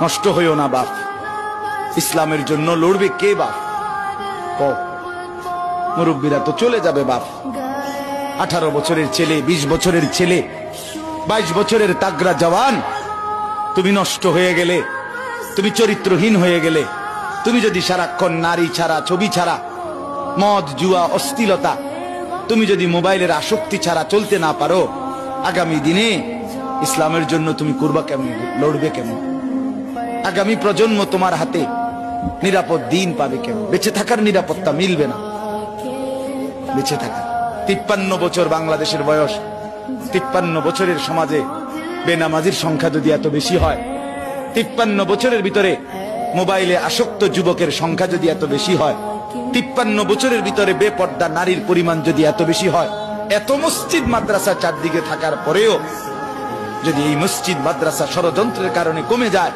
নষ্ট হইও না বাপ। ইসলামের জন্য লড়বে কে বাপ? মুরব্বীরা তো চলে যাবে বাপ। 18 বছরের ছেলে, 20 বছরের ছেলে, 22 বছরের তাগড়া জওয়ান, তুমি নষ্ট হয়ে গেলে, তুমি চরিত্রহীন হয়ে গেলে, তুমি যদি সারাক্ষণ নারী ছাড়া, ছবি ছাড়া, মদ জুয়া অশ্লীলতা, তুমি যদি মোবাইলের আসক্তি ছাড়া চলতে না পারো, আগামী দিনে ইসলামের জন্য তুমি করবা কেমন, লড়বে কেমন? আগামী প্রজন্ম তোমার হাতে নিরাপদ দিন পাবে কেমন? বেঁচে থাকার নিরাপত্তা মিলবে না। বেঁচে থাকা 53 বছর বাংলাদেশের বয়স, 53 বছরের সমাজে বেনামাজির সংখ্যা যদি এত বেশি হয়, 53 বছরের ভিতরে মোবাইলে আসক্ত যুবকের সংখ্যা যদি এত বেশি হয়, 53 বছরের ভিতরে বেপর্দা নারীর পরিমাণ যদি এত বেশি হয়, এত মসজিদ মাদ্রাসা চারদিকে থাকার পরেও যদি এই মসজিদ মাদ্রাসা ষড়যন্ত্রের কারণে কমে যায়,